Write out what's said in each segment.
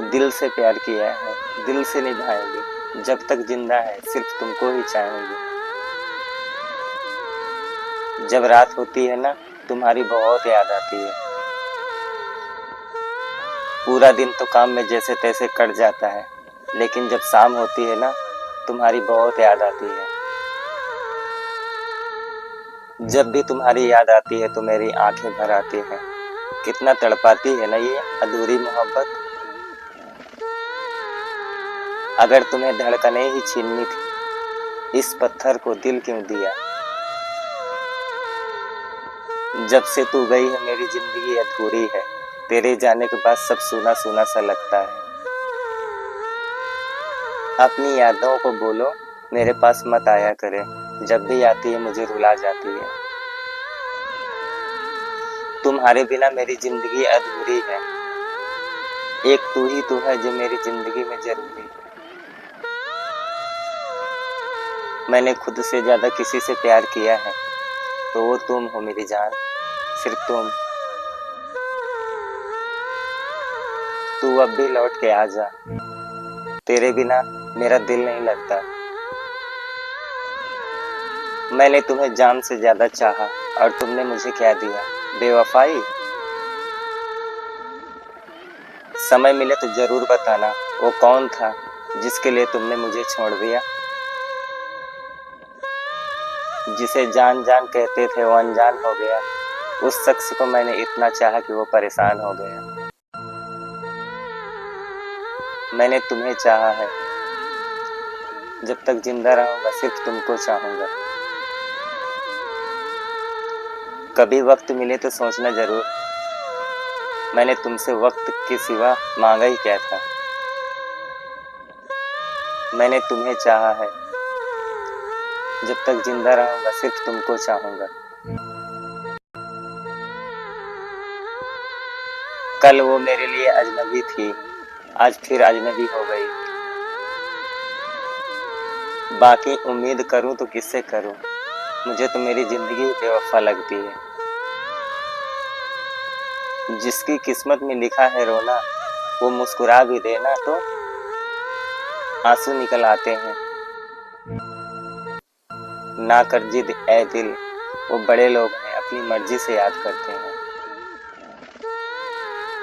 दिल से प्यार किया है, दिल से निभाएंगे, जब तक जिंदा है सिर्फ तुमको ही चाहेंगे। जब रात होती है ना, तुम्हारी बहुत याद आती है। पूरा दिन तो काम में जैसे तैसे कट जाता है, लेकिन जब शाम होती है ना, तुम्हारी बहुत याद आती है। जब भी तुम्हारी याद आती है तो मेरी आंखें भर आती हैं। कितना तड़पाती है ना ये अधूरी मोहब्बत। अगर तुम्हें धड़कने ही छीननी थी, इस पत्थर को दिल क्यों दिया। जब से तू गई है मेरी जिंदगी अधूरी है, तेरे जाने के बाद सब सूना सूना सा लगता है। अपनी यादों को बोलो मेरे पास मत आया करे, जब भी आती है मुझे रुला जाती है। तुम्हारे बिना मेरी जिंदगी अधूरी है, एक तू ही तू है जो मेरी जिंदगी में जरूरी है। मैंने खुद से ज्यादा किसी से प्यार किया है, तो वो तुम हो मेरी जान, सिर्फ तुम। तू अब भी लौट के आ जा, तेरे बिना मेरा दिल नहीं लगता। मैंने तुम्हें जान से ज्यादा चाहा और तुमने मुझे क्या दिया, बेवफाई। समय मिले तो जरूर बताना वो कौन था जिसके लिए तुमने मुझे छोड़ दिया। जिसे जान जान कहते थे वो अनजान हो गया, उस शख्स को मैंने इतना चाहा कि वो परेशान हो गया। मैंने तुम्हें चाहा है, जब तक जिंदा रहूंगा सिर्फ तुमको चाहूंगा। कभी वक्त मिले तो सोचना जरूर, मैंने तुमसे वक्त के सिवा मांगा ही क्या था। मैंने तुम्हें चाहा है, जब तक जिंदा रहूंगा सिर्फ तुमको चाहूंगा। कल वो मेरे लिए अजनबी थी, आज फिर अजनबी हो गई। बाकी उम्मीद करूं तो किससे करूं, मुझे तो मेरी जिंदगी बेवफा लगती है। जिसकी किस्मत में लिखा है रोना, वो मुस्कुरा भी देना तो आंसू निकल आते हैं। ना कर जिद ए दिल, वो बड़े लोग हैं अपनी मर्जी से याद करते हैं।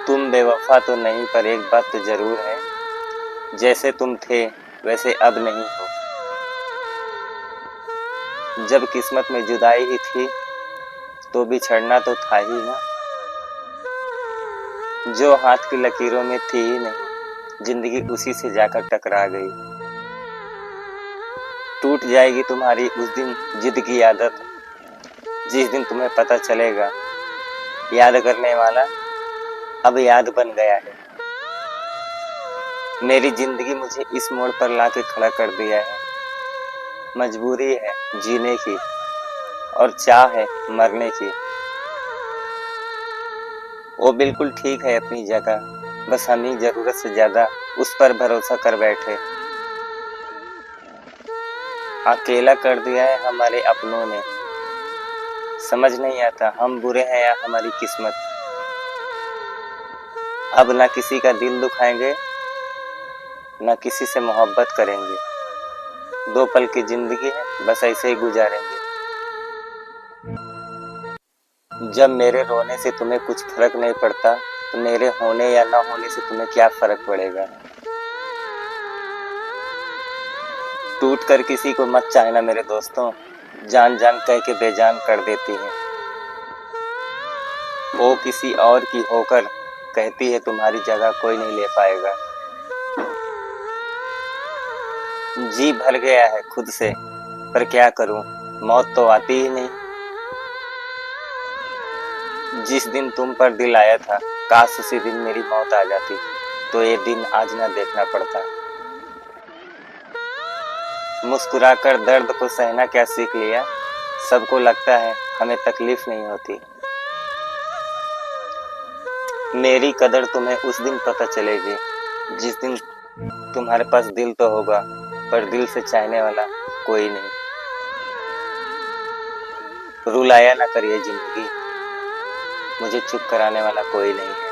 तुम बेवफा तो नहीं पर एक बात तो जरूर है, जैसे तुम थे वैसे अब नहीं हो। जब किस्मत में जुदाई ही थी तो बिछड़ना तो था ही ना। जो हाथ की लकीरों में थी ही नहीं, जिंदगी उसी से जाकर टकरा गई। टूट जाएगी तुम्हारी उस दिन जिद की आदत, जिस दिन तुम्हें पता चलेगा याद करने वाला अब याद बन गया है। मेरी जिंदगी मुझे इस मोड़ पर लाके खड़ा कर दिया है। मजबूरी है जीने की और चाह है मरने की। वो बिल्कुल ठीक है अपनी जगह, बस हम ही जरूरत से ज्यादा उस पर भरोसा कर बैठे। अकेला कर दिया है हमारे अपनों ने, समझ नहीं आता हम बुरे हैं या हमारी किस्मत। अब ना किसी का दिल दुखाएंगे, ना किसी से मोहब्बत करेंगे। 2 पल की जिंदगी है, बस ऐसे ही गुजारेंगे। जब मेरे रोने से तुम्हें कुछ फर्क नहीं पड़ता, तो मेरे होने या ना होने से तुम्हें क्या फर्क पड़ेगा। टूट कर किसी को मत चाहना मेरे दोस्तों, जान जान कह के बेजान कर देती है। वो किसी और की होकर कहती है तुम्हारी जगह कोई नहीं ले पाएगा। जी भर गया है खुद से, पर क्या करूं, मौत तो आती ही नहीं। जिस दिन तुम पर दिल आया था, काश उसी दिन मेरी मौत आ जाती, तो ये दिन आज ना देखना पड़ता। मुस्कुराकर दर्द को सहना क्या सीख लिया, सबको लगता है हमें तकलीफ नहीं होती। मेरी कदर तुम्हें उस दिन पता चलेगी, जिस दिन तुम्हारे पास दिल तो होगा पर दिल से चाहने वाला कोई नहीं। रुलाया ना करिए जिंदगी, मुझे चुप कराने वाला कोई नहीं है।